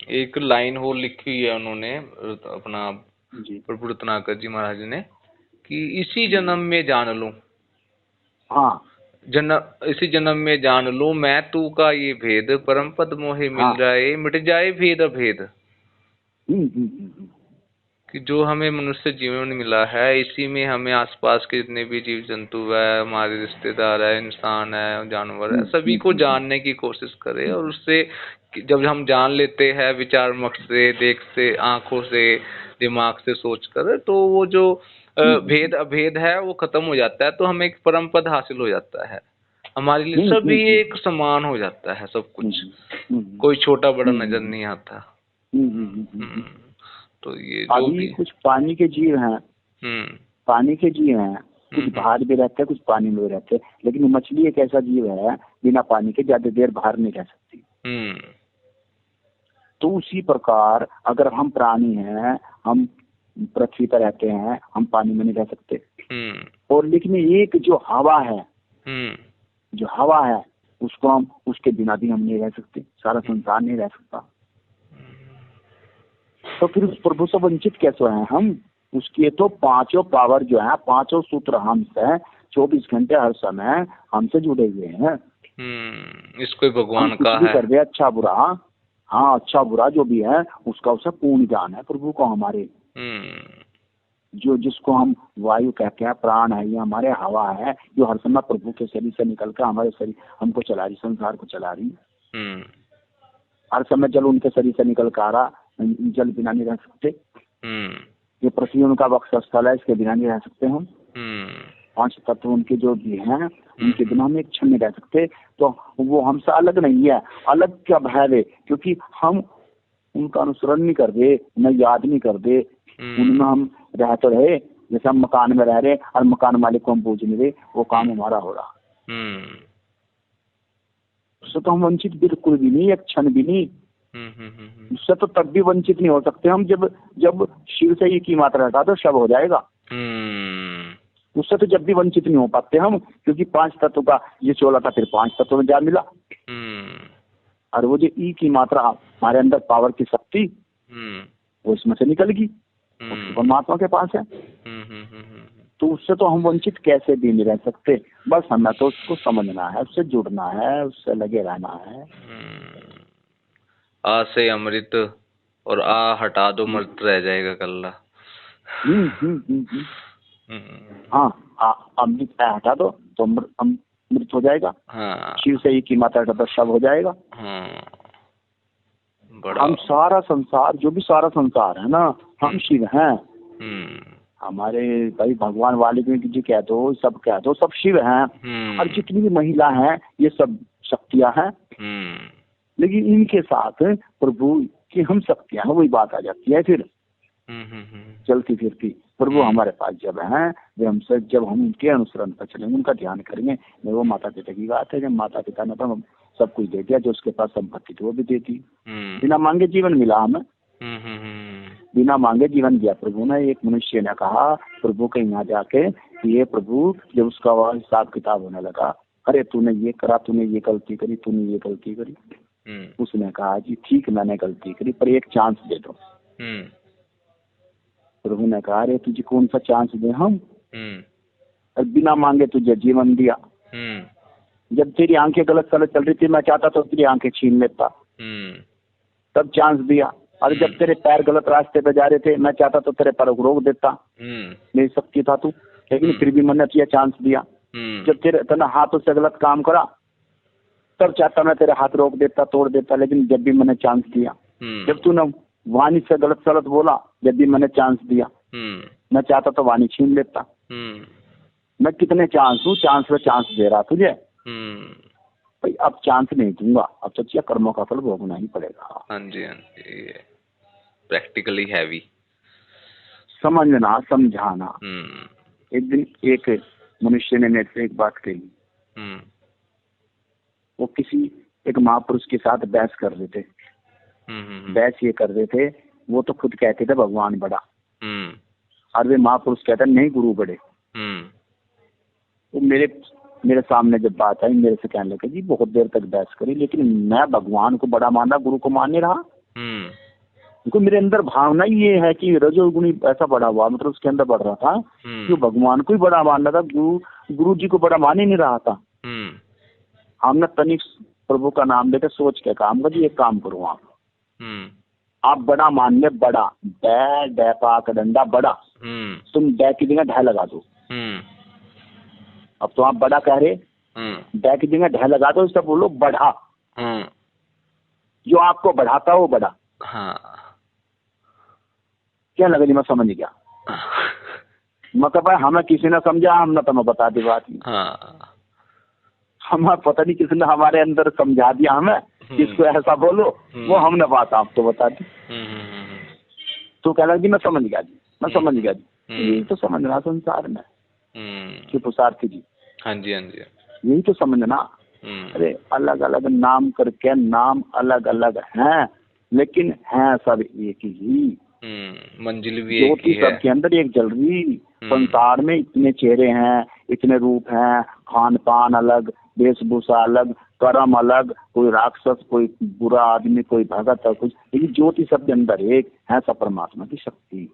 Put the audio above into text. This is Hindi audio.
एक लाइन हो लिखी हुई है उन्होंने, अपना जी प्रभु रत्नाकर जी महाराज ने, कि इसी जी। जन्म में जान लूं, हाँ जन्म इसी जन्म में जान लूं मैं तू का ये भेद, परम पद मोहे मिल हाँ। जाए, मिट जाए भेद अभेद। हम्म। कि जो हमें मनुष्य जीवन मिला है, इसी में हमें आसपास के जितने भी जीव जंतु है, हमारे रिश्तेदार है, इंसान है, जानवर है, सभी को हम्म। जानने की कोशिश करें। और उससे जब हम जान लेते हैं विचार मत से, देख से, आंखों से, दिमाग से सोच कर, तो वो जो भेद अभेद है वो खत्म हो जाता है, तो हमें एक परम पद हासिल हो जाता है। हमारे लिए सभी एक समान हो जाता है, सब कुछ, कोई छोटा बड़ा नजर नहीं आता। हम्म। तो ये जो अभी भी। कुछ पानी के जीव हैं, हम्म। पानी के जीव हैं, कुछ हम्म। बाहर भी रहते हैं, कुछ पानी में भी रहते हैं, लेकिन मछली एक ऐसा जीव है बिना पानी के ज्यादा देर बाहर नहीं रह सकती। हम्म। तो उसी प्रकार अगर हम प्राणी हैं, हम पृथ्वी पर रहते हैं, हम पानी में नहीं रह सकते। हम्म। और लेकिन एक जो हवा है, हम्म। जो हवा है, उसको हम, उसके बिना भी हम नहीं रह सकते, सारा हम्म। संसार नहीं रह सकता। तो फिर उस प्रभु से वंचित कैसे हैं हम? उसके तो पांचों पावर जो है, पांचों सूत्र हमसे 24 घंटे हर समय हमसे जुड़े हुए हैं। इसको हम भगवान कुछ का भी है। कर दे, अच्छा बुरा, हाँ अच्छा बुरा जो भी है, उसका उसे पूर्ण ज्ञान है प्रभु को हमारे। हम्म। जो जिसको हम वायु कहते हैं, प्राण है, ये हमारे हवा है, जो हर समय प्रभु के शरीर से निकल कर हमारे शरीर हमको चला रही, संसार को चला रही। हम्म। हर समय जल उनके शरीर से निकल कर आ रहा, जल बिना नहीं रह सकते। हम्म। ये पृथ्वी उनका वक्षस्थल है, इसके बिना नहीं रह सकते हम। हम्म। पांच तत्व उनके जो भी हैं, उनके हम्म। बिना हम एक क्षण नहीं रह सकते। तो वो हमसे अलग नहीं है। अलग क्या भाव है? क्योंकि हम उनका अनुसरण नहीं कर दे, न याद नहीं कर दे, उनमें हम रह तो रहे। जैसे हम मकान में रह रहे और मकान मालिक को हम पूछ नहीं रहे, वो काम हमारा हो रहा। उससे तो हम वंचित बिल्कुल भी नहीं, एक क्षण भी नहीं। उससे तो तब भी वंचित नहीं हो सकते हम, जब जब शिव से ही की मात्रा हटा तो शव हो जाएगा। उससे तो जब भी वंचित नहीं हो पाते हम, क्योंकि पांच तत्व का ये 16 था, फिर पांच तत्व में जा मिला। और वो जो ई की मात्रा हमारे अंदर, पावर की शक्ति, वो इसमें से निकल गई, वो परमात्मा के पास है। तो उससे तो हम वंचित कैसे भी नहीं रह सकते। बस हमें तो उसको समझना है, उससे जुड़ना है, उससे लगे रहना है। आ से अमृत और आ हटा दो, मृत रह जाएगा कल्ला। हाँ, अमृत हटा दो तो अमृत हो जाएगा। हाँ। शिव से ही की मात्रा हटा तो शव हो जाएगा। बड़ा। हम सारा संसार, जो भी सारा संसार है ना, हम शिव हैं। हमारे भाई भगवान वाल्मीकि जी कह दो, सब कह दो, सब शिव हैं। और जितनी भी महिला हैं, ये सब शक्तियां हैं। लेकिन इनके साथ प्रभु की हम शक्तियां हैं, वही बात आ जाती है फिर चलती फिरती। प्रभु हमारे पास जब हैं, वे हमसे, जब हम उनके अनुसरण पर चलेंगे, उनका ध्यान करेंगे। वो माता पिता की बात है, जब माता पिता ने तो सब कुछ दे दिया, जो उसके पास संपत्ति थी वो भी दे दी। बिना मांगे जीवन मिला हमें, बिना मांगे जीवन दिया प्रभु ने। एक मनुष्य ने कहा प्रभु के यहाँ जाके, ये प्रभु, जब उसका वह हिसाब किताब होने लगा, अरे तूने ये करा, तूने ये गलती करी, तूने ये गलती करी। उसने कहा जी ठीक, मैंने गलती करी, पर एक चांस दे दो। प्रभु ने कहा अरे तुझे कौन सा चांस दे हम? और बिना मांगे तुझे जीवन दिया। जब तेरी आंखें गलत गलत चल रही थी, मैं चाहता तो तेरी आंखें छीन लेता, तब चांस दिया। और जब तेरे पैर गलत रास्ते पे जा रहे थे, मैं चाहता तो तेरे पैर को रोक देता, मेरी शक्ति था तू, लेकिन फिर भी मैंने तुझे चांस दिया। जब तेरे हाथ से गलत काम करा, तब चाहता मैं तेरे हाथ रोक देता, तोड़ देता, लेकिन जब भी मैंने चांस दिया। जब तूने वाणी से गलत गलत बोला, जब भी मैंने चांस दिया, मैं चाहता तो वाणी छीन लेता। मैं कितने चांस हूँ, चांस पे चांस दे रहा तुझे। भाई अब चांस नहीं दूंगा, अब तो क्या कर्मों का फल भोगना ही पड़ेगा। हाँ जी, हाँ जी, प्रैक्टिकली हैवी समझना, समझाना। एक दिन एक मनुष्य ने मेरे से एक बात कही। वो किसी एक महापुरुष के साथ बहस कर रहे थे। बहस ये कर रहे थे, वो तो खुद कहते थे भगवान बड़ा, और वे महापुरुष कहते नहीं गुरु बड़े। वो मेरे सामने जब बात आई, मेरे से कहने लगे जी बहुत देर तक बहस करी, लेकिन मैं भगवान को बड़ा माना, गुरु को मान नहीं रहा। क्योंकि मेरे अंदर भावना ही ये है कि रजोगुणी ऐसा बड़ा हुआ, मतलब उसके अंदर बढ़ रहा था कि भगवान को ही बड़ा मान रहा था, गुरु जी को बड़ा मान ही नहीं रहा था। हमने तनिक प्रभु का नाम लेकर सोच के काम कर, जी एक काम करो आप बड़ा मान ले, बड़ा डै पाक डंडा बड़ा, तुम डै की जगह ढह लगा दो। अब तो आप बड़ा कह रहे, डै की जगह ढह लगा दो, सब बोलो बढ़ा, जो आपको बढ़ाता वो बड़ा। क्या लगा जी, मैं समझ गया। मतलब हमें किसी ने समझा, हमने तुम्हें बता दी बात। हमें पता नहीं किसने हमारे अंदर समझा दिया हमें किसको ऐसा बोलो, वो हमने बात आपको बता दी। तो कह लगा जी मैं समझ गया जी, मैं समझ गया जी। यही तो समझना संसार में कि पुरुषार्थी जी। हाँ जी, हाँ जी, यही तो समझना। अरे अलग अलग नाम करके, नाम अलग अलग हैं लेकिन हैं सब एक ही। मंजिल भी एक ज्योति ही है। सबके अंदर एक जल रही। संसार में इतने चेहरे हैं, इतने रूप हैं, खान पान अलग, वेशभूषा अलग, कर्म अलग, कोई राक्षस, कोई बुरा आदमी, कोई भगत, कुछ, लेकिन ज्योति सबके अंदर एक है, सब परमात्मा की शक्ति।